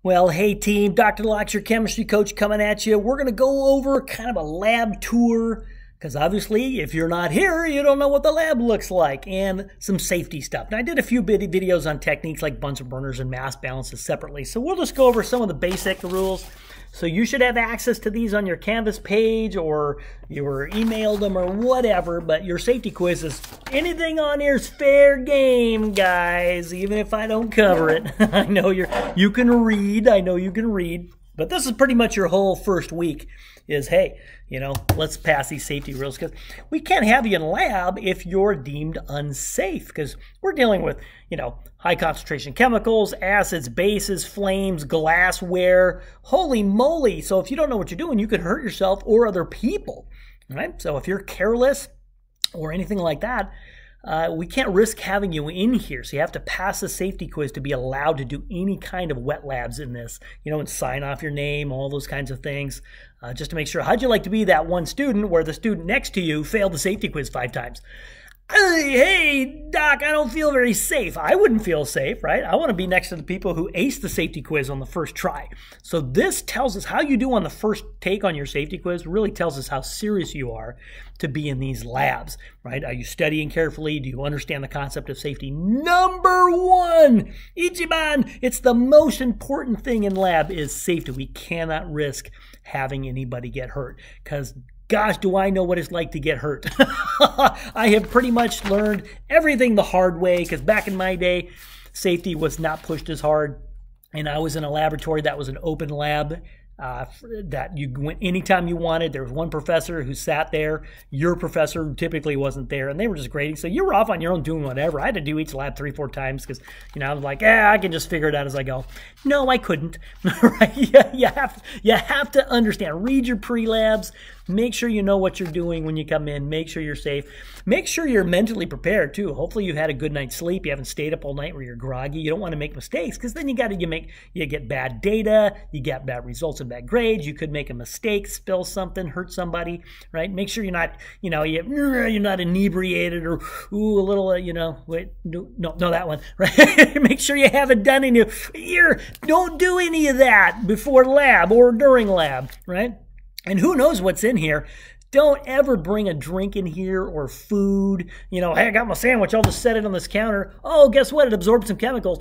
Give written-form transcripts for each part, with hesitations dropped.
Well, hey team, Dr. Locke's your chemistry coach coming at you. We're going to go over kind of a lab tour because obviously if you're not here, you don't know what the lab looks like, and some safety stuff. Now I did a few videos on techniques like Bunsen burners and mass balances separately, so we'll just go over some of the basic rules. So you should have access to these on your Canvas page, or you were emailed them or whatever, but your safety quiz is anything on here is fair game, guys, even if I don't cover it. I know you can read, but this is pretty much your whole first week is, hey, let's pass these safety rules, because we can't have you in lab if you're deemed unsafe, because we're dealing with, high concentration chemicals, acids, bases, flames, glassware. Holy moly. So if you don't know what you're doing, you could hurt yourself or other people, right? So if you're careless or anything like that, we can't risk having you in here. So you have to pass the safety quiz to be allowed to do any kind of wet labs in this, and sign off your name, all those kinds of things, just to make sure. How'd you like to be that one student where the student next to you failed the safety quiz 5 times? Hey, Doc, I don't feel very safe. I wouldn't feel safe, right? I want to be next to the people who ace the safety quiz on the first try. So this tells us how you do on the first take on your safety quiz, really tells us how serious you are to be in these labs, right? Are you studying carefully? Do you understand the concept of safety? Number 1, Ichiban, it's the most important thing in lab is safety. We cannot risk having anybody get hurt, because gosh, do I know what it's like to get hurt. I have pretty much learned everything the hard way, because back in my day, safety was not pushed as hard. And I was in a laboratory that was an open lab that you went anytime you wanted. There was one professor who sat there. Your professor typically wasn't there, and they were just grading. So you were off on your own doing whatever. I had to do each lab 3-4 times because, I was like, I can just figure it out as I go. No, I couldn't. Right? You have to understand. Read your pre-labs. Make sure you know what you're doing when you come in. Make sure you're safe. Make sure you're mentally prepared too. Hopefully you've had a good night's sleep. You haven't stayed up all night where you're groggy. You don't want to make mistakes, because then you get bad data, you get bad results and bad grades. You could make a mistake, spill something, hurt somebody, right? Make sure you're not, you're not inebriated or a little, wait, no, that one, right? Make sure you haven't done any. Don't do any of that before lab or during lab, right? And who knows what's in here. Don't ever bring a drink in here or food. Hey, I got my sandwich. I'll just set it on this counter. Oh, guess what? It absorbed some chemicals.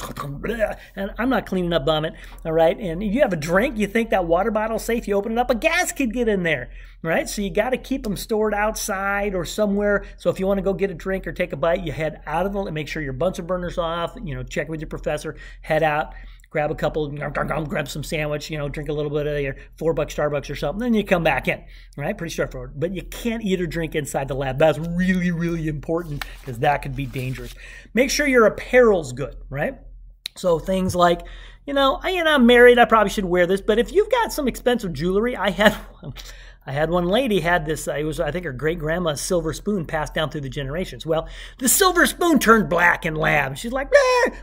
And I'm not cleaning up vomit, all right? And if you have a drink, you think that water bottle's safe, you open it up, a gas could get in there, right? So you got to keep them stored outside or somewhere. So if you want to go get a drink or take a bite, you head out of the, make sure your Bunsen burner's off, check with your professor, head out. Grab a couple, grab some sandwich, drink a little bit of your $4 Starbucks or something, then you come back in, right? Pretty straightforward. But you can't eat or drink inside the lab. That's really, really important, because that could be dangerous. Make sure your apparel's good, right? So things like, I'm married, I probably should wear this, but if you've got some expensive jewelry, I had one lady had this, it was, I think, her great-grandma's silver spoon passed down through the generations. Well, the silver spoon turned black in lab. She's like,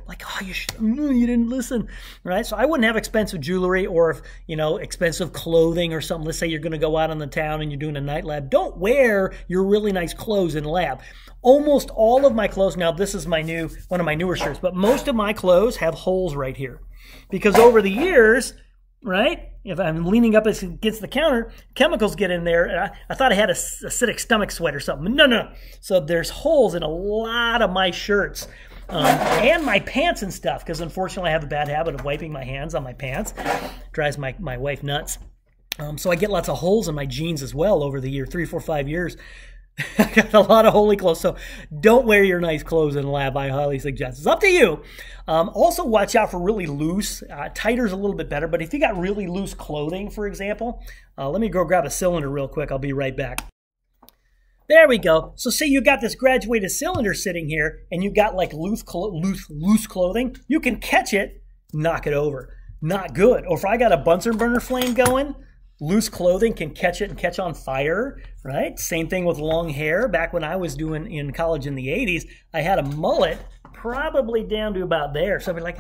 like, oh, you didn't listen, right? So I wouldn't have expensive jewelry, or if, expensive clothing or something. Let's say you're going to go out on the town and you're doing a night lab. Don't wear your really nice clothes in lab. Almost all of my clothes, now this is one of my newer shirts, but most of my clothes have holes right here. Because over the years, right, if I'm leaning up against the counter, chemicals get in there. I thought I had a acidic stomach sweat or something. No. So there's holes in a lot of my shirts and my pants and stuff, because unfortunately I have a bad habit of wiping my hands on my pants. Drives my wife nuts. So I get lots of holes in my jeans as well over the year, 3, 4, 5 years. I got a lot of holy clothes, so don't wear your nice clothes in lab. I highly suggest. It's up to you. Also, watch out for really loose. Tighter's a little bit better, but if you got really loose clothing, for example, let me go grab a cylinder real quick. I'll be right back. There we go. So say you got this graduated cylinder sitting here, and you got like loose clothing. You can catch it, knock it over. Not good. Or if I got a Bunsen burner flame going, loose clothing can catch it and catch on fire, right? Same thing with long hair. Back when I was doing in college in the 80s, I had a mullet probably down to about there. So I'd be like,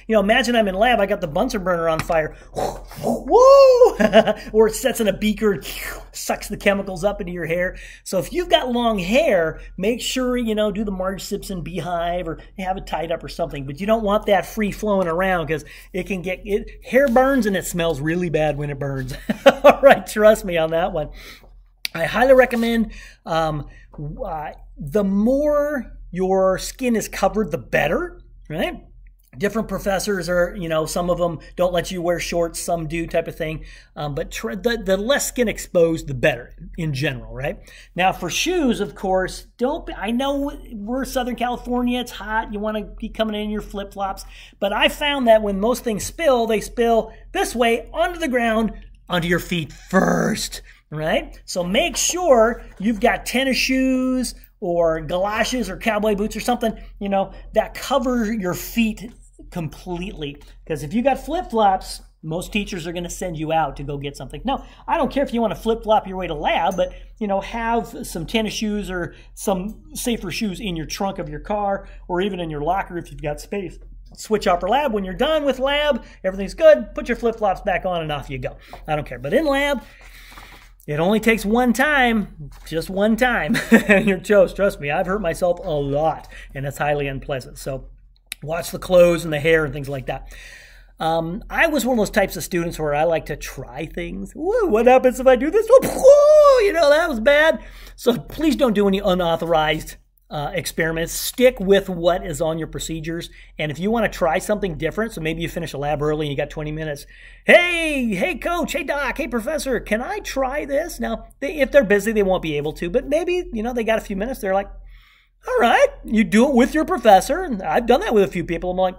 imagine I'm in lab, I got the Bunsen burner on fire. Woo! Or it sets in a beaker, sucks the chemicals up into your hair. So if you've got long hair, make sure, do the Marge Simpson beehive or have it tied up or something. But you don't want that free flowing around because it can hair burns and it smells really bad when it burns. All right, trust me on that one. I highly recommend the more your skin is covered, the better, right? Different professors are, some of them don't let you wear shorts, some do type of thing. But the less skin exposed, the better in general, right? Now for shoes, of course, I know we're Southern California, it's hot, you want to be coming in your flip-flops. But I found that when most things spill, they spill this way onto the ground, onto your feet first, right? So make sure you've got tennis shoes or galoshes or cowboy boots or something, that cover your feet completely. Because if you got flip-flops, most teachers are going to send you out to go get something. Now, I don't care if you want to flip-flop your way to lab, but, have some tennis shoes or some safer shoes in your trunk of your car or even in your locker if you've got space. Switch out for lab. When you're done with lab, everything's good, put your flip-flops back on and off you go. I don't care. But in lab, it only takes one time, just one time, and you're toast. Trust me, I've hurt myself a lot, and it's highly unpleasant. So watch the clothes and the hair and things like that. I was one of those types of students where I like to try things. Whoa, what happens if I do this? Whoa, that was bad. So please don't do any unauthorized experiments. Stick with what is on your procedures. And if you want to try something different, so maybe you finish a lab early and you got 20 minutes. Hey coach, hey doc, hey professor, can I try this? Now, if they're busy, they won't be able to, but maybe, they got a few minutes. They're like, all right, you do it with your professor. And I've done that with a few people. I'm like,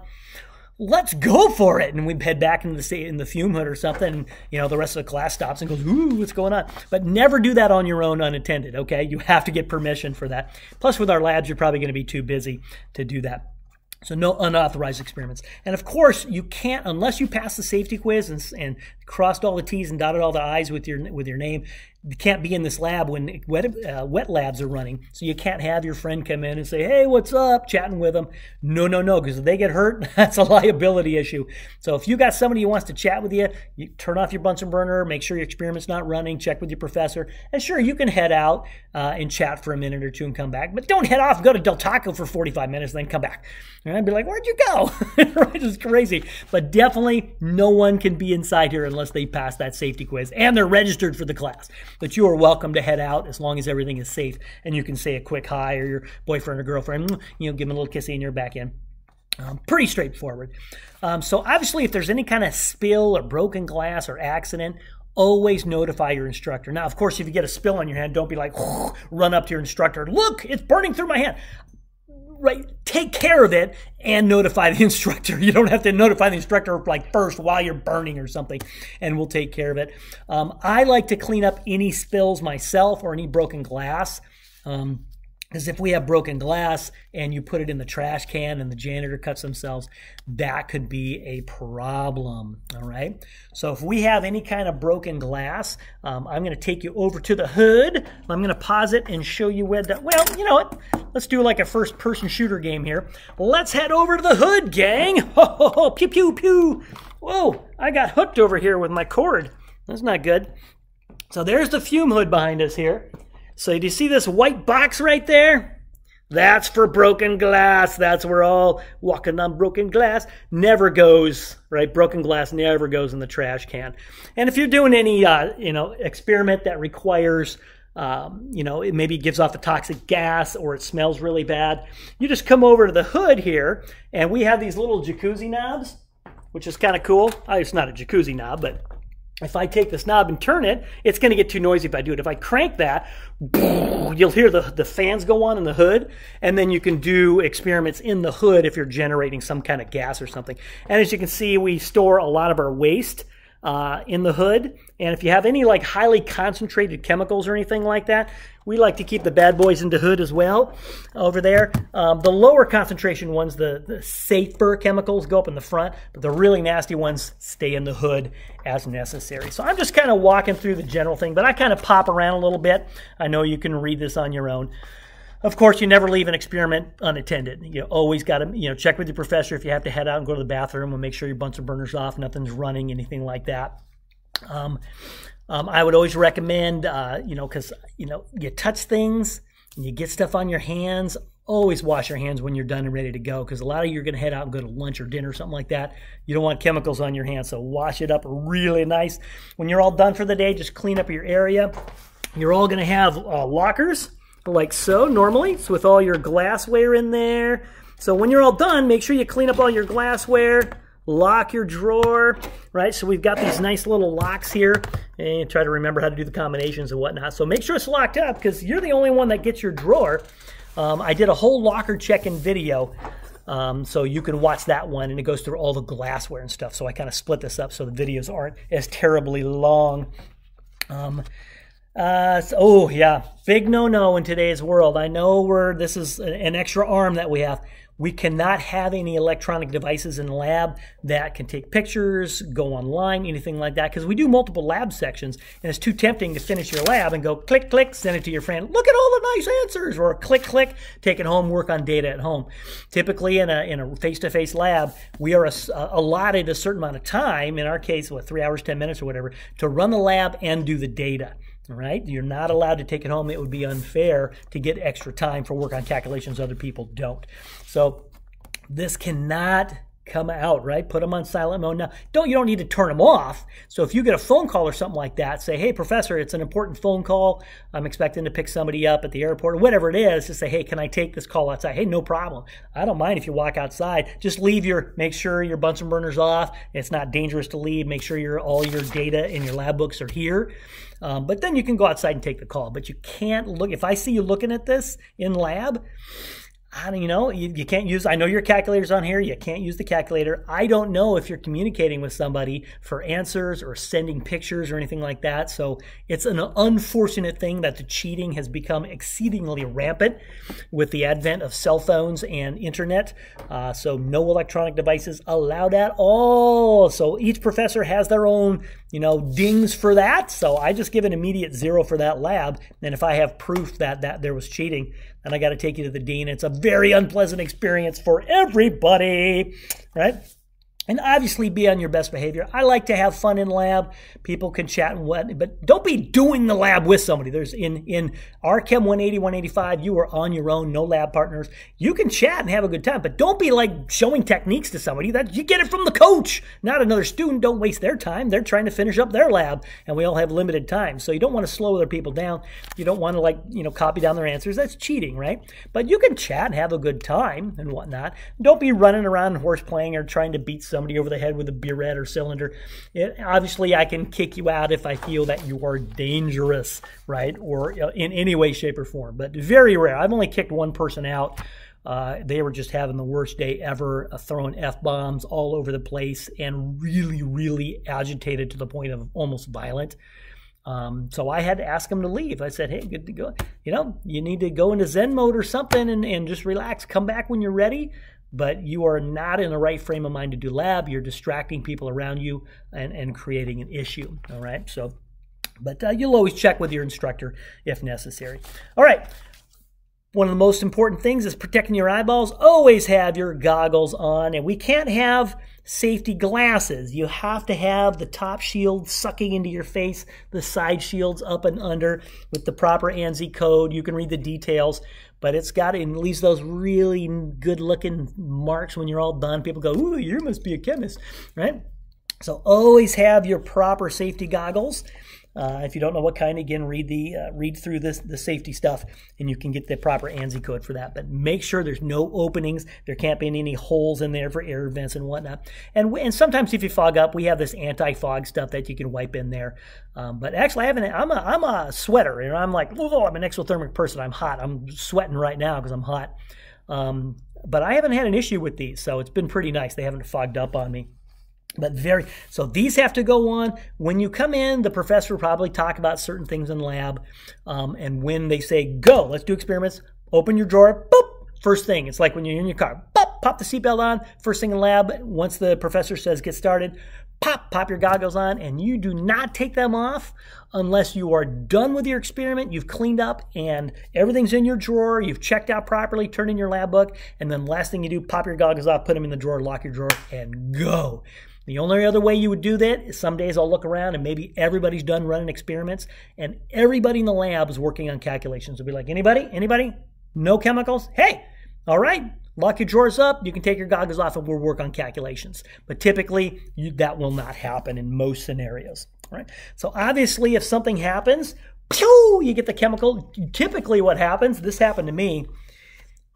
let's go for it. And we head back in the fume hood or something. And, the rest of the class stops and goes, ooh, what's going on? But never do that on your own unattended, okay? You have to get permission for that. Plus, with our labs, you're probably going to be too busy to do that. So no unauthorized experiments. And of course, you can't, unless you pass the safety quiz and crossed all the T's and dotted all the I's with your name, you can't be in this lab when wet labs are running. So you can't have your friend come in and say, hey, what's up, chatting with them. No, because if they get hurt, that's a liability issue. So if you got somebody who wants to chat with you, you turn off your Bunsen burner, make sure your experiment's not running, check with your professor. And sure, you can head out and chat for a minute or two and come back. But don't head off and go to Del Taco for 45 minutes and then come back. And I'd be like, where'd you go? Right? It's crazy. But definitely no one can be inside here unless they pass that safety quiz and they're registered for the class. But you are welcome to head out as long as everything is safe and you can say a quick hi or your boyfriend or girlfriend, give them a little kissy and you're back in. Pretty straightforward. So obviously if there's any kind of spill or broken glass or accident, always notify your instructor. Now, of course, if you get a spill on your hand, don't be like, run up to your instructor. Look, it's burning through my hand. Right, take care of it and notify the instructor. You don't have to notify the instructor first while you're burning or something, and we'll take care of it. I like to clean up any spills myself or any broken glass. Because if we have broken glass and you put it in the trash can and the janitor cuts themselves, that could be a problem, all right? So if we have any kind of broken glass, I'm going to take you over to the hood. I'm going to pause it and show you where well, you know what? Let's do like a first-person shooter game here. Let's head over to the hood, gang. Ho, ho, ho, pew, pew, pew. Whoa, I got hooked over here with my cord. That's not good. So there's the fume hood behind us here. So do you see this white box right there? That's for broken glass. That's where all walking on broken glass never goes, right? Broken glass never goes in the trash can. And if you're doing any, experiment that requires, it maybe gives off a toxic gas or it smells really bad, you just come over to the hood here and we have these little jacuzzi knobs, which is kind of cool. It's not a jacuzzi knob, but if I take this knob and turn it, it's going to get too noisy if I do it. If I crank that, you'll hear the fans go on in the hood, and then you can do experiments in the hood if you're generating some kind of gas or something. And as you can see, we store a lot of our waste in the hood. And if you have any like highly concentrated chemicals or anything like that, we like to keep the bad boys in the hood as well over there. The lower concentration ones, the safer chemicals, go up in the front, but the really nasty ones stay in the hood as necessary. So I'm just kind of walking through the general thing, but I kind of pop around a little bit. I know you can read this on your own. Of course, you never leave an experiment unattended. You always got to, check with your professor if you have to head out and go to the bathroom, and make sure your Bunsen burner's off, nothing's running, anything like that. I would always recommend, because, you touch things and you get stuff on your hands, always wash your hands when you're done and ready to go, because a lot of you are going to head out and go to lunch or dinner or something like that. You don't want chemicals on your hands, so wash it up really nice. When you're all done for the day, just clean up your area. You're all going to have lockers like so normally, so with all your glassware in there. So when you're all done, make sure you clean up all your glassware, lock your drawer, right? So we've got these nice little locks here, and try to remember how to do the combinations and whatnot. So make sure it's locked up, because you're the only one that gets your drawer. I did a whole locker check-in video, so you can watch that one, and it goes through all the glassware and stuff. So I kind of split this up so the videos aren't as terribly long. Oh yeah, big no-no in today's world. I know this is an extra arm that we have. We cannot have any electronic devices in the lab that can take pictures, go online, anything like that, because we do multiple lab sections, and it's too tempting to finish your lab and go click, click, send it to your friend. Look at all the nice answers, or click, click, take it home, work on data at home. Typically in a face-to-face lab, we are allotted a certain amount of time, in our case, 3 hours, 10 minutes or whatever, to run the lab and do the data. All right, you're not allowed to take it home. It would be unfair to get extra time for work on calculations other people don't. So this cannot come out, right? Put them on silent mode. Now, you don't need to turn them off. So if you get a phone call or something like that, say, hey, professor, it's an important phone call. I'm expecting to pick somebody up at the airport, or whatever it is. Just say, hey, can I take this call outside? Hey, no problem. I don't mind if you walk outside. Just make sure your Bunsen burner's off. It's not dangerous to leave. Make sure all your data and your lab books are here. But then you can go outside and take the call. But you can't look. If I see you looking at this in lab, you can't use, I know your calculator's on here, you can't use the calculator. I don't know if you're communicating with somebody for answers or sending pictures or anything like that. So it's an unfortunate thing that the cheating has become exceedingly rampant with the advent of cell phones and internet. So no electronic devices allowed at all. So each professor has their own, dings for that. So I just give an immediate 0 for that lab. And if I have proof that there was cheating, then I got to take you to the dean. It's a very unpleasant experience for everybody, right? And obviously be on your best behavior. I like to have fun in lab. People can chat and what, but don't be doing the lab with somebody. There's in our Chem 180, 185, you are on your own, no lab partners. You can chat and have a good time, but don't be like showing techniques to somebody. That you get it from the coach, not another student. Don't waste their time. They're trying to finish up their lab, and we all have limited time. So you don't want to slow other people down. You don't want to copy down their answers. That's cheating, right? But you can chat and have a good time and whatnot. Don't be running around horse playing or trying to beat somebody over the head with a burette or cylinder. Obviously, I can kick you out if I feel that you are dangerous, right? Or in any way, shape, or form. But very rare. I've only kicked one person out. They were just having the worst day ever, throwing F-bombs all over the place and really, really agitated to the point of almost violent. So I had to ask them to leave. I said, hey, good to go. You need to go into Zen mode or something and just relax. Come back when you're ready. But you are not in the right frame of mind to do lab. You're distracting people around you and creating an issue, all right? So, but you'll always check with your instructor if necessary. All right, one of the most important things is protecting your eyeballs. Always have your goggles on, and we can't have safety glasses. You have to have the top shield sucking into your face, the side shields up and under with the proper ANSI code. You can read the details, but it leaves those really good-looking marks when you're all done. People go, ooh, you must be a chemist, right? So always have your proper safety goggles. If you don't know what kind, again, read through the safety stuff, and you can get the proper ANSI code for that. But make sure there's no openings. There can't be any holes in there for air vents and whatnot. And sometimes if you fog up, we have this anti-fog stuff that you can wipe in there. But actually, I'm a sweater, and I'm like, oh, I'm an exothermic person. I'm hot. I'm sweating right now because I'm hot. But I haven't had an issue with these, so it's been pretty nice. They haven't fogged up on me. But so these have to go on. When you come in, the professor will probably talk about certain things in lab. And when they say, go, let's do experiments, open your drawer, boop, first thing. It's like when you're in your car, boop, pop the seatbelt on, first thing in lab. Once the professor says get started, pop your goggles on, and you do not take them off unless you are done with your experiment, you've cleaned up, and everything's in your drawer, you've checked out properly, turned in your lab book, and then last thing you do, pop your goggles off, put them in the drawer, lock your drawer, and go. The only other way you would do that is some days I'll look around and maybe everybody's done running experiments and everybody in the lab is working on calculations. It'll be like, anybody? No chemicals? Hey, all right, lock your drawers up. You can take your goggles off and we'll work on calculations. But typically, that will not happen in most scenarios. Right? So obviously, if something happens, pew, you get the chemical. Typically what happens, this happened to me,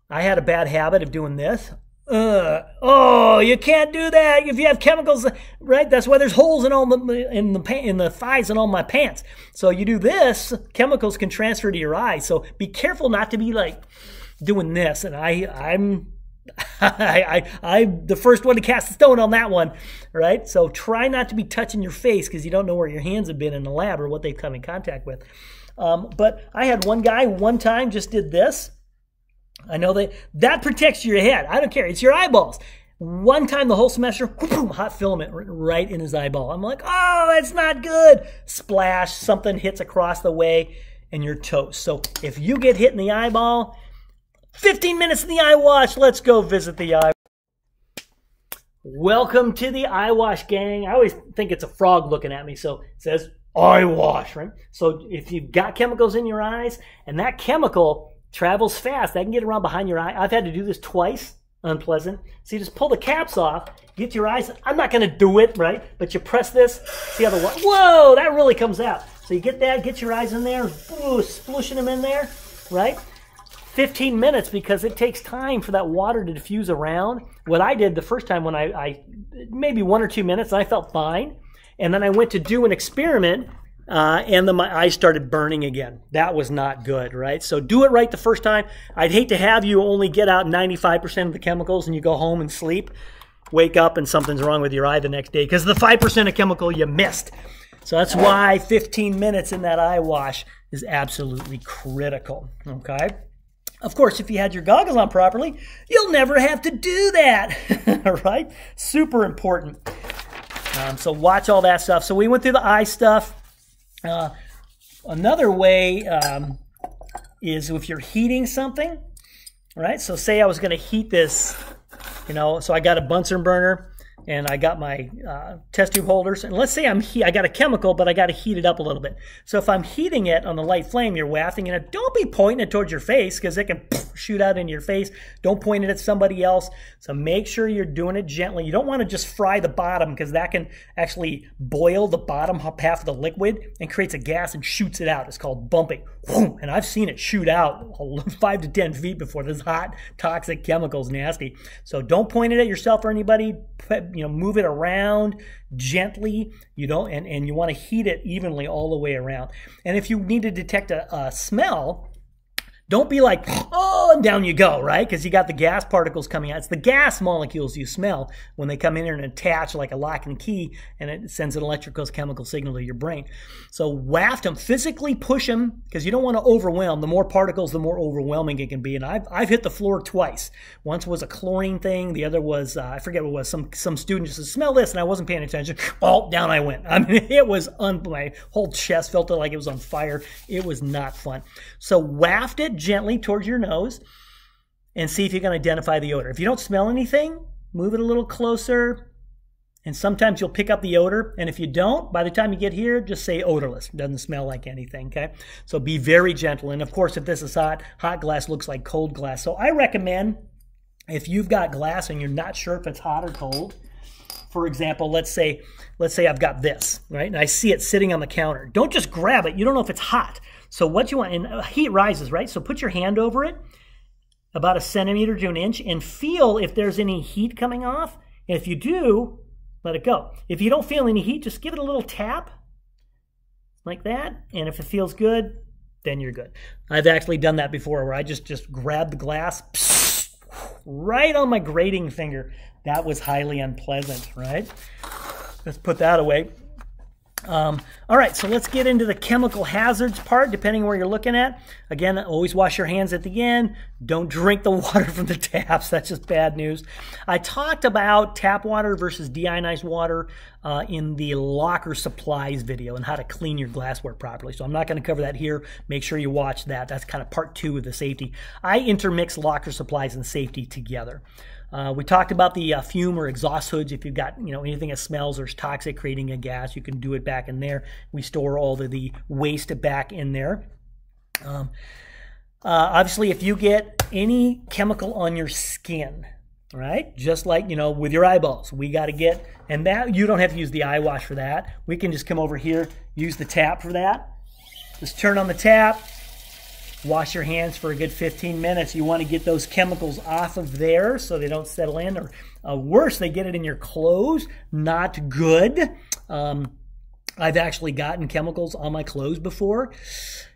I had a bad habit of doing this. Oh, you can't do that if you have chemicals, right? That's why there's holes in all in the thighs and all my pants. So you do this, chemicals can transfer to your eyes. So be careful not to be like doing this. And I'm the first one to cast a stone on that one, right? So try not to be touching your face because you don't know where your hands have been in the lab or what they've come in contact with. But I had one guy one time just did this. I know that protects your head. I don't care. It's your eyeballs. One time the whole semester, boom, hot filament right in his eyeball. I'm like, oh, that's not good. Splash, something hits across the way, and you're toast. So if you get hit in the eyeball, 15 minutes in the Eyewash. Let's go visit the eye. Welcome to the Eyewash, gang. I always think it's a frog looking at me, so it says Eyewash, right? So if you've got chemicals in your eyes, and that chemical travels fast, that can get around behind your eye. I've had to do this twice. Unpleasant. So you just pull the caps off, get your eyes. I'm not going to do it, right? But you press this, see how whoa, that really comes out. So you get that, get your eyes in there, splooshing them in there, right? 15 minutes because it takes time for that water to diffuse around. What I did the first time when I maybe 1 or 2 minutes, and I felt fine. And then I went to do an experiment and then my eyes started burning again. That was not good, right? So do it right the first time. I'd hate to have you only get out 95% of the chemicals and you go home and sleep, wake up and something's wrong with your eye the next day because the 5% of chemical you missed. So that's why 15 minutes in that Eyewash is absolutely critical, okay? Of course, if you had your goggles on properly, you'll never have to do that, right? Super important. So watch all that stuff. So we went through the eye stuff. Another way is if you're heating something, right? So say I was going to heat this, so I got a Bunsen burner and I got my test tube holders. And let's say I got a chemical, but I got to heat it up a little bit. So if I'm heating it on the light flame, you're wafting it. Don't be pointing it towards your face because it can shoot out into your face. Don't point it at somebody else. So make sure you're doing it gently. You don't want to just fry the bottom because that can actually boil the bottom half of the liquid and creates a gas and shoots it out. It's called bumping. And I've seen it shoot out 5 to 10 feet before. This hot, toxic chemical's nasty. So don't point it at yourself or anybody. Move it around gently. And you want to heat it evenly all the way around. And if you need to detect a smell, don't be like, oh, and down you go, right? Because you got the gas particles coming out. It's the gas molecules you smell when they come in here and attach like a lock and key, and it sends an electrical chemical signal to your brain. So waft them, physically push them, because you don't want to overwhelm. The more particles, the more overwhelming it can be. And I've hit the floor twice. Once was a chlorine thing. The other was, I forget what it was. Some student just said, smell this, and I wasn't paying attention. Oh, down I went. I mean, it was, my whole chest felt like it was on fire. It was not fun. So waft it gently towards your nose and see if you can identify the odor. If you don't smell anything, move it a little closer, and sometimes you'll pick up the odor. And if you don't, by the time you get here, just say odorless. It doesn't smell like anything, okay? So be very gentle. And of course, if this is hot glass looks like cold glass. So I recommend, if you've got glass and you're not sure if it's hot or cold, for example, let's say I've got this, right? And I see it sitting on the counter. Don't just grab it. You don't know if it's hot. So what you want, and heat rises, right? So put your hand over it, about 1 centimeter to 1 inch, and feel if there's any heat coming off. And if you do, let it go. If you don't feel any heat, just give it a little tap like that. And if it feels good, then you're good. I've actually done that before where I just grabbed the glass right on my grating finger. That was highly unpleasant, right? let's put that away. All right, so let's get into the chemical hazards part, depending where you're looking at. Again, always wash your hands at the end. Don't drink the water from the taps. That's just bad news. I talked about tap water versus deionized water in the locker supplies video and how to clean your glassware properly. So I'm not going to cover that here. Make sure you watch that. That's kind of part 2 of the safety. I intermix locker supplies and safety together. We talked about the fume or exhaust hoods. If you've got anything that smells or is toxic, creating a gas, you can do it back in there. We store all the waste back in there. Obviously, if you get any chemical on your skin, right, just like with your eyeballs, we got to get, and that you don't have to use the Eyewash for that. We can just come over here, use the tap for that. Just turn on the tap. Wash your hands for a good 15 minutes. You want to get those chemicals off of there so they don't settle in, or worse, they get it in your clothes. Not good. I've actually gotten chemicals on my clothes before.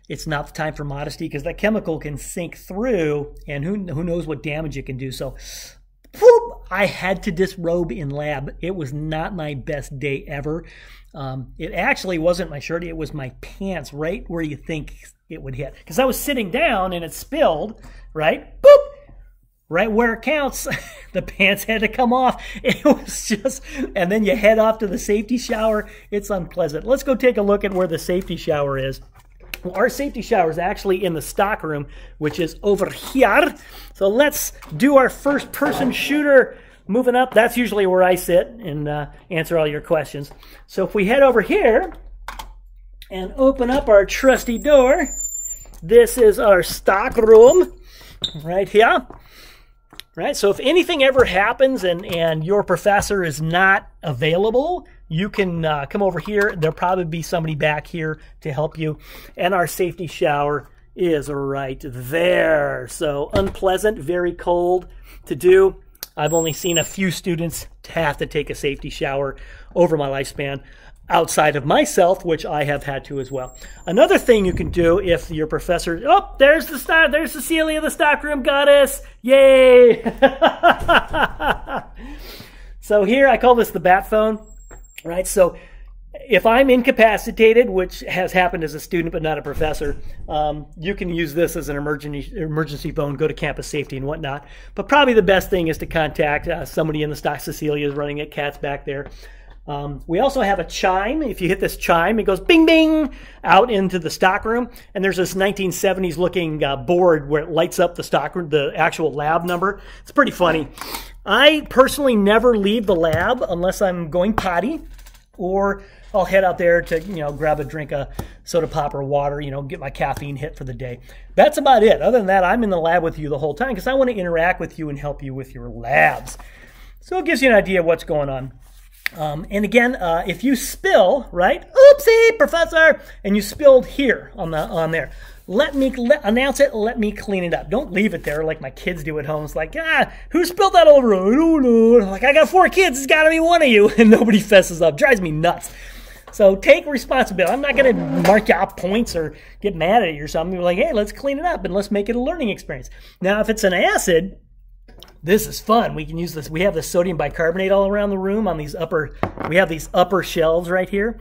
It's not the time for modesty because that chemical can sink through, and who knows what damage it can do. So, whoop, I had to disrobe in lab. It was not my best day ever. It actually wasn't my shirt. It was my pants, right where you think it would hit. Because I was sitting down and it spilled, right? Boop! Right where it counts. The pants had to come off. It was just, and then you head off to the safety shower. It's unpleasant. Let's go take a look at where the safety shower is. Well, our safety shower is actually in the stock room, which is over here. So let's do our first person shooter. Moving up, that's usually where I sit and answer all your questions. So if we head over here and open up our trusty door, this is our stock room right here. Right, so if anything ever happens and your professor is not available, you can come over here. There'll probably be somebody back here to help you. And our safety shower is right there. So unpleasant, very cold to do. I've only seen a few students have to take a safety shower over my lifespan outside of myself, which I have had to as well. Another thing you can do if your professor, oh, there's Cecilia, the stockroom goddess. Yay! So here, I call this the bat phone, right? So if I'm incapacitated, which has happened as a student but not a professor, you can use this as an emergency phone, go to campus safety and whatnot. But probably the best thing is to contact somebody in the stock. Cecilia is running it, Kat's back there. We also have a chime. If you hit this chime, it goes bing, bing out into the stock room. And there's this 1970s looking board where it lights up the stock room, the actual lab number. It's pretty funny. I personally never leave the lab unless I'm going potty, or I'll head out there to, grab a drink of soda pop or water, get my caffeine hit for the day. That's about it. Other than that, I'm in the lab with you the whole time because I want to interact with you and help you with your labs. So it gives you an idea of what's going on. And again, if you spill, right? Oopsie, professor, and you spilled here on there. Announce it. Let me clean it up. Don't leave it there like my kids do at home. It's like, who spilled that over? I don't know. Like, I got 4 kids. It's got to be one of you, and nobody fesses up. Drives me nuts. So take responsibility. I'm not going to mark you out points or get mad at you or something. You're like, hey, let's clean it up and let's make it a learning experience. Now, if it's an acid, this is fun. We can use this. We have the sodium bicarbonate all around the room on these we have these upper shelves right here.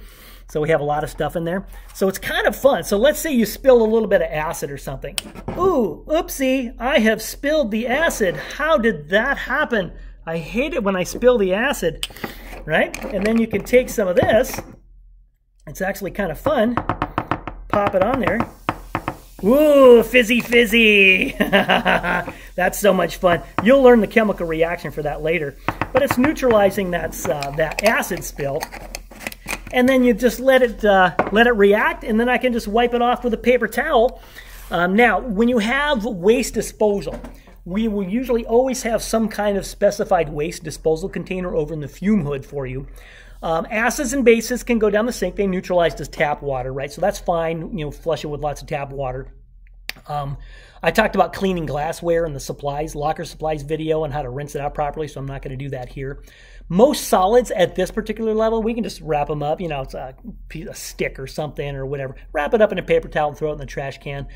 So we have a lot of stuff in there. So it's kind of fun. So let's say you spill a little bit of acid or something. Ooh, oopsie, I have spilled the acid. How did that happen? I hate it when I spill the acid, right? And then you can take some of this. It's actually kind of fun. Pop it on there. Ooh, fizzy, fizzy. That's so much fun. You'll learn the chemical reaction for that later. But it's neutralizing that acid spill. And then you just let it react, and then I can just wipe it off with a paper towel. Now, when you have waste disposal, we will usually always have some kind of specified waste disposal container over in the fume hood for you. Acids and bases can go down the sink. They neutralize as tap water, right? So that's fine. Flush it with lots of tap water. I talked about cleaning glassware in the supplies, locker supplies video, and how to rinse it out properly, so I'm not going to do that here. Most solids at this particular level, we can just wrap them up. It's a stick or something or whatever. Wrap it up in a paper towel and throw it in the trash can.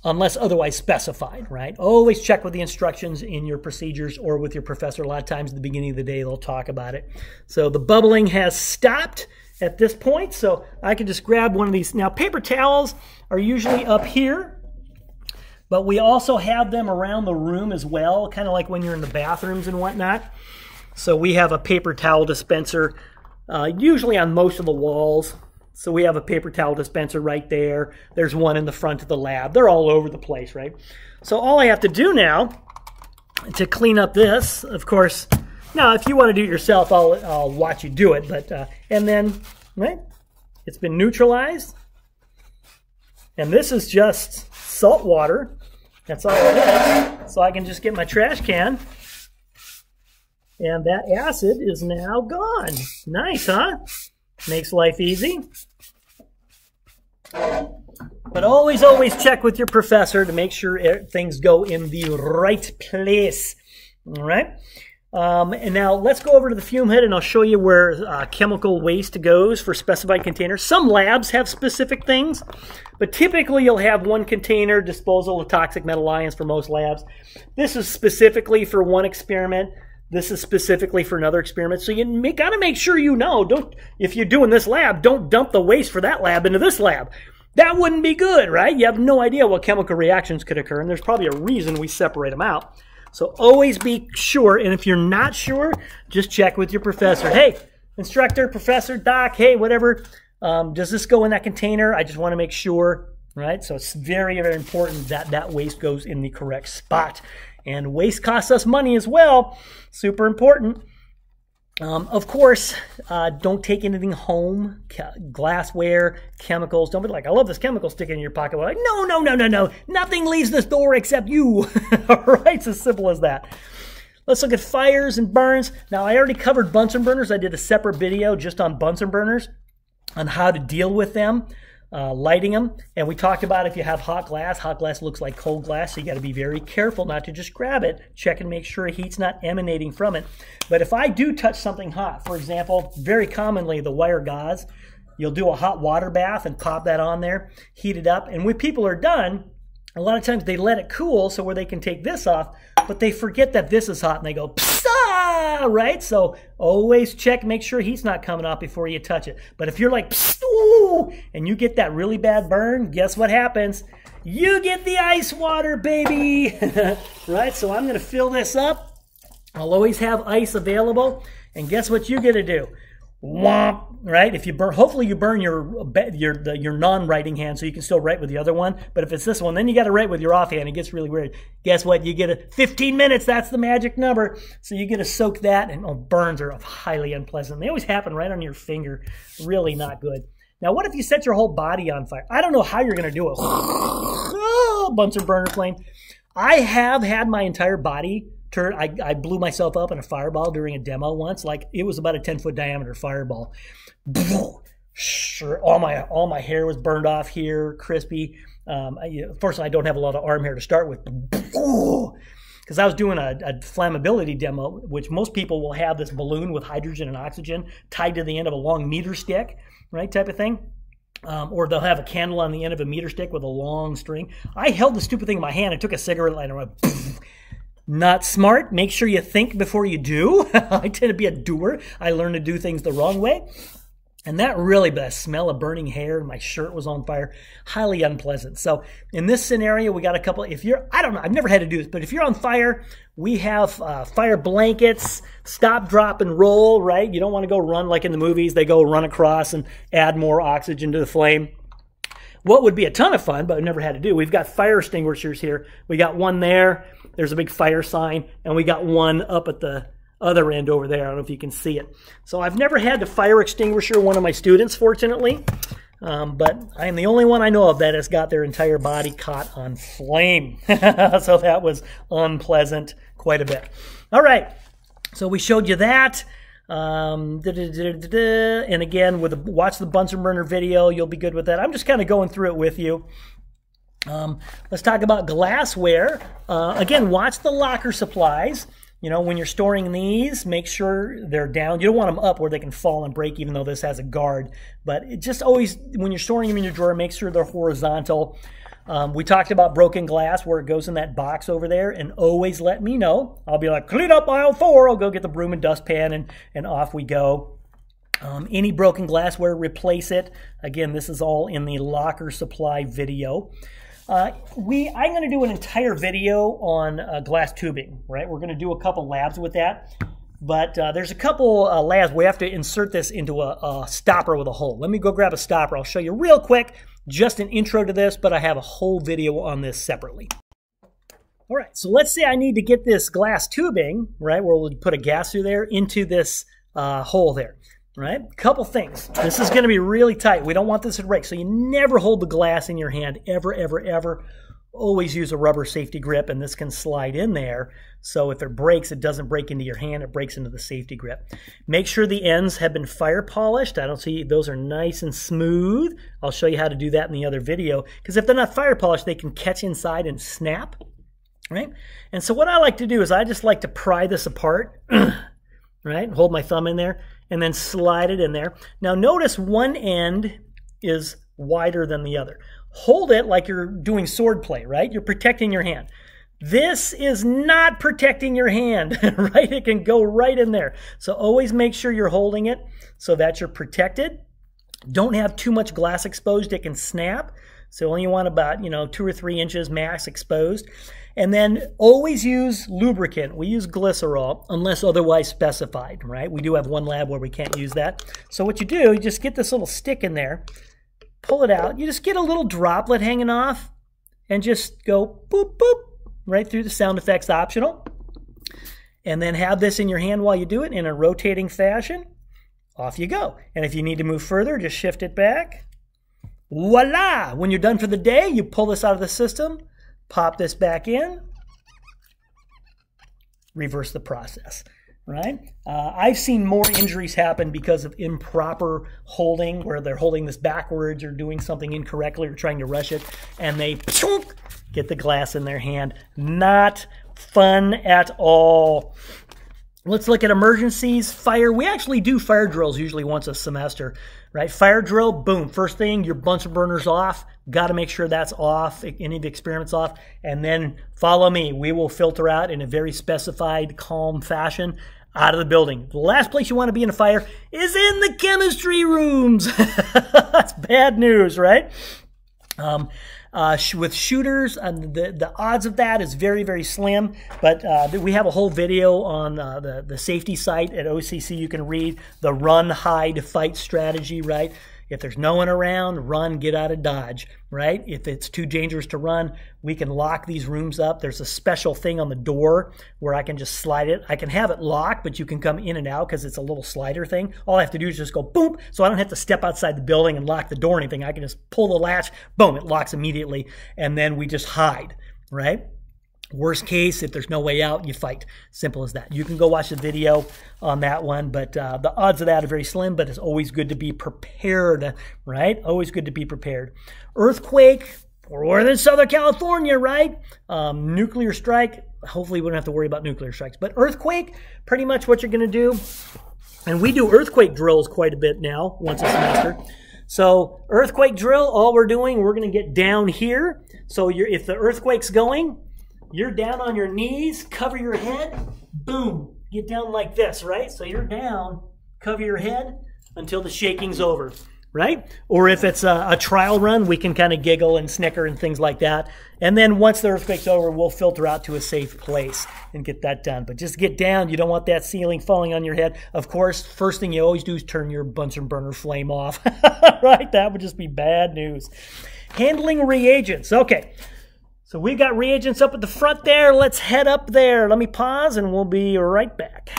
unless otherwise specified, right? Always check with the instructions in your procedures or with your professor. A lot of times at the beginning of the day, they'll talk about it. So the bubbling has stopped at this point, so I can just grab one of these. Now, paper towels are usually up here, but we also have them around the room as well, kind of like when you're in the bathrooms and whatnot. So we have a paper towel dispenser usually on most of the walls. So we have a paper towel dispenser right there. There's one in the front of the lab. They're all over the place, right? So all I have to do now to clean up this, of course, now if you want to do it yourself, I'll watch you do it. But and then, right, it's been neutralized. And this is just salt water. That's all it is. So I can just get my trash can. And that acid is now gone. Nice, huh? Makes life easy. But always check with your professor to make sure things go in the right place. All right? And now let's go over to the fume head and I'll show you where chemical waste goes for specified containers. Some labs have specific things, but typically you'll have one container, disposal of toxic metal ions for most labs. This is specifically for one experiment. This is specifically for another experiment. So you got to make sure you know, if you're doing this lab, don't dump the waste for that lab into this lab. That wouldn't be good, right? You have no idea what chemical reactions could occur, and there's probably a reason we separate them out. So always be sure, and if you're not sure, just check with your professor. Hey, instructor, professor, doc, hey, whatever, does this go in that container? I just want to make sure, right? So it's very, very important that that waste goes in the correct spot. And waste costs us money as well. Super important. Of course, don't take anything home. Glassware, chemicals. Don't be like, I love this chemical sticking in your pocket. We're like, no. Nothing leaves this door except you. All right, it's as simple as that. Let's look at fires and burns. Now, I already covered Bunsen burners. I did a separate video just on Bunsen burners, on how to deal with them. Lighting them, and we talked about if you have hot glass looks like cold glass, so you got to be very careful not to just grab it. Check and make sure heat's not emanating from it. But if I do touch something hot, for example, very commonly the wire gauze, you'll do a hot water bath and pop that on there, heat it up, and when people are done, a lot of times they let it cool so where they can take this off, but they forget that this is hot and they go, psah, right? So always check, make sure heat's not coming off before you touch it. But if you're like, ooh, and you get that really bad burn, guess what happens? You get the ice water, baby, right? So I'm going to fill this up. I'll always have ice available. And guess what you're going to do? Womp, right? If you burn, hopefully you burn your non-writing hand so you can still write with the other one. But if it's this one, then you got to write with your offhand. It gets really weird. Guess what? You get 15 minutes. That's the magic number. So you get to soak that, and burns are highly unpleasant. They always happen right on your finger. Really not good. Now, what if you set your whole body on fire? I don't know how you're going to do it. Oh, Bunsen burner flame. I have had my entire body turn. I blew myself up in a fireball during a demo once. Like, it was about a 10-foot diameter fireball. Sure, all my hair was burned off here, crispy. Fortunately, I don't have a lot of arm hair to start with. Because I was doing a flammability demo, which most people will have this balloon with hydrogen and oxygen tied to the end of a long meter stick, right, type of thing. Or they'll have a candle on the end of a meter stick with a long string. I held the stupid thing in my hand and took a cigarette lighter and went, not smart. Make sure you think before you do. I tend to be a doer. I learned to do things the wrong way. And that really, the smell of burning hair and my shirt was on fire, highly unpleasant. So in this scenario, we got a couple, I don't know, I've never had to do this, but if you're on fire, we have fire blankets, stop, drop, and roll, right? You don't want to go run like in the movies. They go run across and add more oxygen to the flame. What would be a ton of fun, but I've never had to do, we've got fire extinguishers here. We got one there. There's a big fire sign, and we got one up at the other end over there. I don't know if you can see it. So I've never had to fire extinguisher one of my students, fortunately, but I am the only one I know of that has got their entire body caught on flame. So that was unpleasant quite a bit. All right, so we showed you that. And again, watch the Bunsen burner video. You'll be good with that. I'm just kind of going through it with you. Let's talk about glassware. Again, watch the locker supplies. You know, when you're storing these, make sure they're down. You don't want them up where they can fall and break, even though this has a guard. But it just always, when you're storing them in your drawer, make sure they're horizontal. We talked about broken glass, where it goes in that box over there, and always let me know. I'll be like, clean up aisle 4. I'll go get the broom and dustpan, and off we go. Any broken glassware, replace it. Again, this is all in the locker supply video. I'm going to do an entire video on glass tubing, right? We're going to do a couple labs with that. But there's a couple labs we have to insert this into a stopper with a hole. Let me go grab a stopper. I'll show you real quick, just an intro to this, but I have a whole video on this separately. All right, so let's say I need to get this glass tubing, right, where we'll put a gas through there, into this hole there, right? Couple things. This is going to be really tight. We don't want this to break, so you never hold the glass in your hand, ever, ever, ever. Always use a rubber safety grip, and this can slide in there. So if it breaks, it doesn't break into your hand, it breaks into the safety grip. Make sure the ends have been fire polished. I don't see, those are nice and smooth. I'll show you how to do that in the other video, because if they're not fire polished, they can catch inside and snap, right? And so what I like to do is I just like to pry this apart, right? Hold my thumb in there and then slide it in there. Now notice one end is wider than the other. Hold it like you're doing sword play, right? You're protecting your hand. This is not protecting your hand, right? It can go right in there. So always make sure you're holding it so that you're protected. Don't have too much glass exposed. It can snap. So only want about, 2 or 3 inches max exposed. And then always use lubricant. We use glycerol unless otherwise specified, right? We do have one lab where we can't use that. So what you do, you just get this little stick in there, pull it out. You just get a little droplet hanging off and just go boop, boop, right through. The sound effects optional. And then have this in your hand while you do it in a rotating fashion. Off you go. And if you need to move further, just shift it back. Voila! When you're done for the day, you pull this out of the system, pop this back in, reverse the process, right? I've seen more injuries happen because of improper holding, where they're holding this backwards or doing something incorrectly or trying to rush it, and they get the glass in their hand. Not fun at all. Let's look at emergencies. Fire. We actually do fire drills usually once a semester, right? Fire drill, boom. First thing, your Bunsen burner's off. Got to make sure that's off, any of the experiments off. And then follow me. We will filter out in a very specified, calm fashion out of the building. The last place you want to be in a fire is in the chemistry rooms. That's bad news, right? With shooters, the odds of that is very, very slim, but we have a whole video on the safety site at OCC. You can read the run, hide, fight strategy, right? If there's no one around, run, get out of Dodge, right? If it's too dangerous to run, we can lock these rooms up. There's a special thing on the door where I can just slide it. I can have it locked, but you can come in and out because it's a little slider thing. All I have to do is just go boom, so I don't have to step outside the building and lock the door or anything. I can just pull the latch, boom, it locks immediately, and then we just hide, right? Worst case, if there's no way out, you fight. Simple as that. You can go watch the video on that one, but the odds of that are very slim, but it's always good to be prepared, right? Always good to be prepared. Earthquake, we're in Southern California, right? Nuclear strike, hopefully we don't have to worry about nuclear strikes, but earthquake, pretty much what you're going to do, and we do earthquake drills quite a bit now, once a semester. So earthquake drill, all we're doing, we're going to get down here. So if the earthquake's going, you're down on your knees, cover your head, boom, get down like this, right? So you're down, cover your head until the shaking's over, right? Or if it's a trial run, we can kind of giggle and snicker and things like that. And then once the earthquake's over, we'll filter out to a safe place and get that done. But just get down. You don't want that ceiling falling on your head. Of course, first thing you always do is turn your Bunsen burner flame off, right? That would just be bad news. Handling reagents. Okay. So we've got reagents up at the front there. Let's head up there. Let me pause and we'll be right back.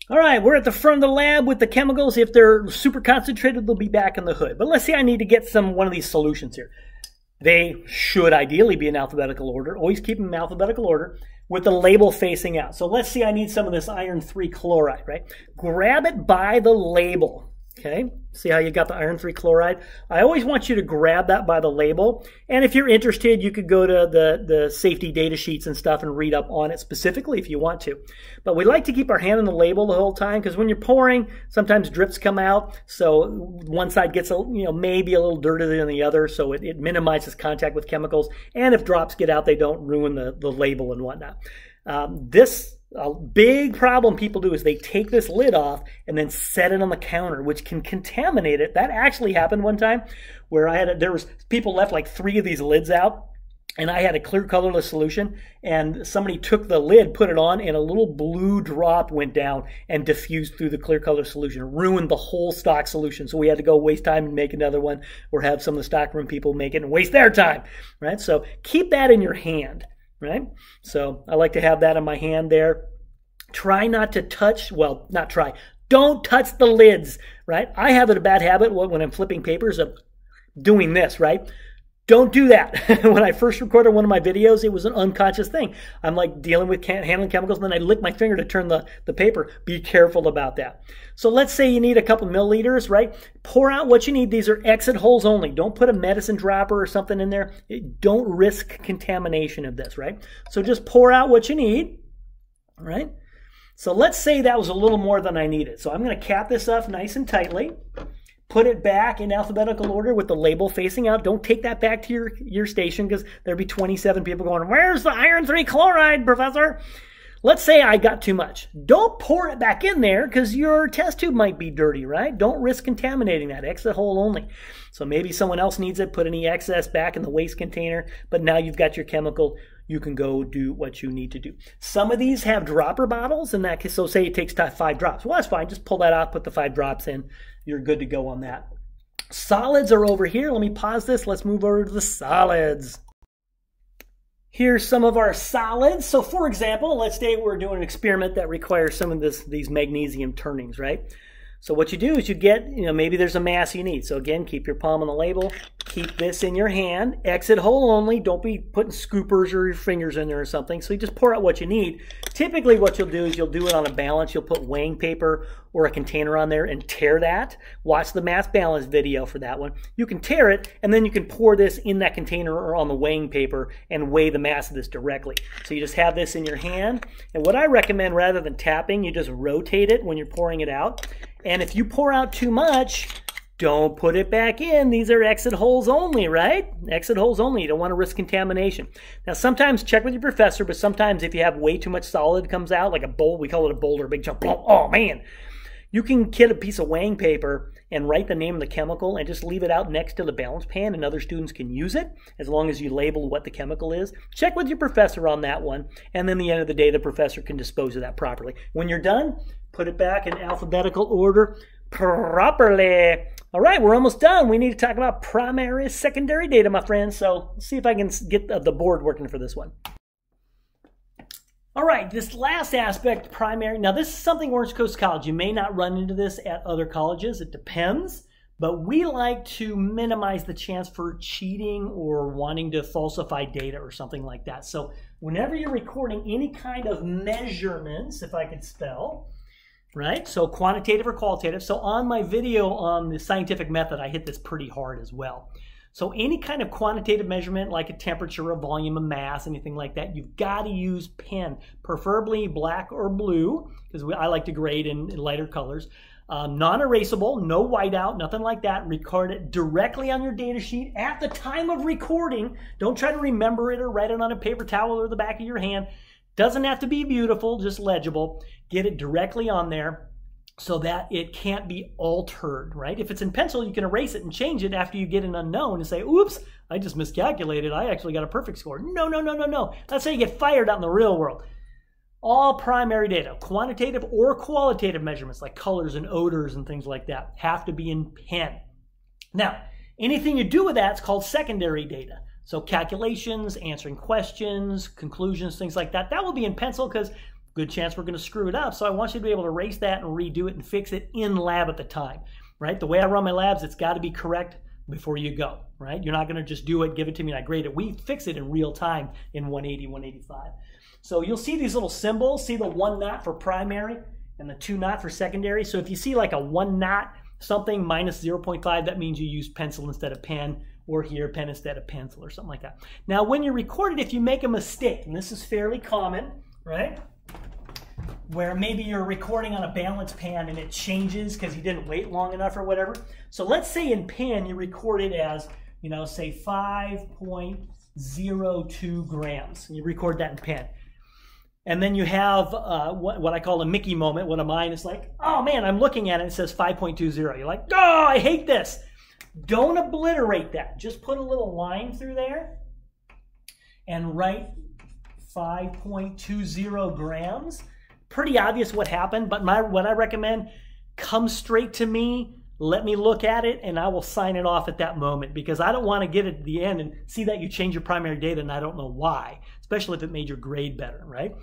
All right, we're at the front of the lab with the chemicals. If they're super concentrated, they'll be back in the hood. But let's say I need to get one of these solutions here. They should ideally be in alphabetical order. Always keep them in alphabetical order with the label facing out. So let's see, I need some of this iron 3 chloride, right? Grab it by the label, Okay, see how you got the iron 3 chloride? I always want you to grab that by the label. And if you're interested, you could go to the safety data sheets and stuff and read up on it specifically if you want to. But we like to keep our hand on the label the whole time because when you're pouring, sometimes drips come out. So one side gets maybe a little dirtier than the other. So it minimizes contact with chemicals. And if drops get out, they don't ruin the label and whatnot. A big problem people do is they take this lid off and then set it on the counter, which can contaminate it. That actually happened one time where there was people left like 3 of these lids out, and I had a clear colorless solution, and somebody took the lid, put it on, and a little blue drop went down and diffused through the clear color solution. It ruined the whole stock solution. So we had to go waste time and make another one, or have some of the stockroom people make it and waste their time, right? So keep that in your hand. Right? So I like to have that in my hand there. Try not to touch, well, not try. Don't touch the lids, right? I have a bad habit when I'm flipping papers of doing this, right? Don't do that. When I first recorded one of my videos, it was an unconscious thing. I'm like dealing with handling chemicals, and then I lick my finger to turn the paper. Be careful about that. So let's say you need a couple milliliters, right? Pour out what you need. These are exit holes only. Don't put a medicine dropper or something in there. Don't risk contamination of this, right? So just pour out what you need, all right? So let's say that was a little more than I needed. So I'm going to cap this up nice and tightly. Put it back in alphabetical order with the label facing out. Don't take that back to your station because there'd be 27 people going, "Where's the iron 3 chloride, Professor?" Let's say I got too much. Don't pour it back in there because your test tube might be dirty, right? Don't risk contaminating that. Exit hole only. So maybe someone else needs it. Put any excess back in the waste container. But now you've got your chemical. You can go do what you need to do. Some of these have dropper bottles in that case. So say it takes 5 drops. Well, that's fine. Just pull that out, put the 5 drops in. You're good to go on that. Solids are over here. Let me pause this. Let's move over to the solids. Here's some of our solids. So for example, let's say we're doing an experiment that requires some of these magnesium turnings, right? So what you do is you get, maybe there's a mass you need. So again, keep your palm on the label. Keep this in your hand. Exit hole only. Don't be putting scoopers or your fingers in there or something. So you just pour out what you need. Typically what you'll do is you'll do it on a balance. You'll put weighing paper or a container on there and tear that. Watch the mass balance video for that one. You can tear it, and then you can pour this in that container or on the weighing paper and weigh the mass of this directly. So you just have this in your hand. And what I recommend, rather than tapping, you just rotate it when you're pouring it out. And if you pour out too much, don't put it back in. These are exit holes only, right? Exit holes only. You don't want to risk contamination. Now, sometimes check with your professor, but sometimes if you have way too much solid comes out, like a bowl, we call it a boulder, a big chunk. Oh, man. You can get a piece of weighing paper and write the name of the chemical and just leave it out next to the balance pan, and other students can use it as long as you label what the chemical is. Check with your professor on that one, and then at the end of the day, the professor can dispose of that properly. When you're done, put it back in alphabetical order properly. All right, we're almost done. We need to talk about primary, secondary data, my friends. So let's see if I can get the board working for this one. All right, this last aspect, primary. Now, this is something Orange Coast College. You may not run into this at other colleges. It depends. But we like to minimize the chance for cheating or wanting to falsify data or something like that. So whenever you're recording any kind of measurements, if I could spell, right? So quantitative or qualitative. So on my video on the scientific method, I hit this pretty hard as well. So any kind of quantitative measurement, like a temperature, a volume, a mass, anything like that, you've got to use pen, preferably black or blue, because I like to grade in lighter colors. Non-erasable, no whiteout, nothing like that. Record it directly on your data sheet at the time of recording. Don't try to remember it or write it on a paper towel or the back of your hand. Doesn't have to be beautiful, just legible. Get it directly on there so that it can't be altered, right? If it's in pencil, you can erase it and change it after you get an unknown and say, oops, I just miscalculated. I actually got a perfect score. No, no, no, no, no. That's how you get fired out in the real world. All primary data, quantitative or qualitative measurements like colors and odors and things like that, have to be in pen. Now, anything you do with that is called secondary data. So calculations, answering questions, conclusions, things like that, that will be in pencil because good chance we're going to screw it up. So I want you to be able to erase that and redo it and fix it in lab at the time, right? The way I run my labs, it's got to be correct before you go, right? You're not going to just do it, give it to me, and I grade it. We fix it in real time in 180, 185. So you'll see these little symbols. See the 1 knot for primary and the 2 knot for secondary. So if you see like a 1 knot something minus 0.5, that means you use pencil instead of pen, or here, pen instead of pencil, or something like that. Now, when you record it, if you make a mistake, and this is fairly common, right? Where maybe you're recording on a balance pan and it changes because you didn't wait long enough or whatever. So let's say in pen you record it as, you know, say 5.02 grams. And you record that in pen. And then you have what I call a Mickey moment. What of mine is like, oh man, I'm looking at it and it says 5.20. You're like, oh, I hate this. Don't obliterate that. Just put a little line through there and write 5.20 grams. Pretty obvious what happened, but what I recommend, come straight to me, let me look at it, and I will sign it off at that moment, because I don't want to get it at the end and see that you change your primary data and I don't know why, especially if it made your grade better, right?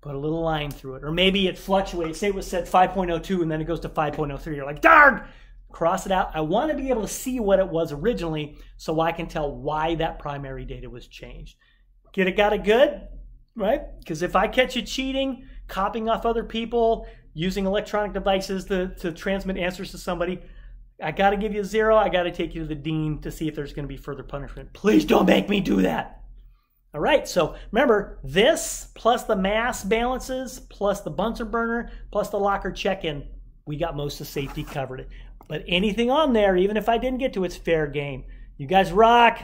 Put a little line through it. Or maybe it fluctuates. Say it was set 5.02 and then it goes to 5.03. You're like, darn! Cross it out. I want to be able to see what it was originally so I can tell why that primary data was changed. Got it good? Right? Because if I catch you cheating, copying off other people, using electronic devices to transmit answers to somebody, I got to give you a 0. I got to take you to the dean to see if there's going to be further punishment. Please don't make me do that. All right, so remember, this plus the mass balances, plus the Bunsen burner, plus the locker check-in, we got most of safety covered. But anything on there, even if I didn't get to, it's fair game. You guys rock.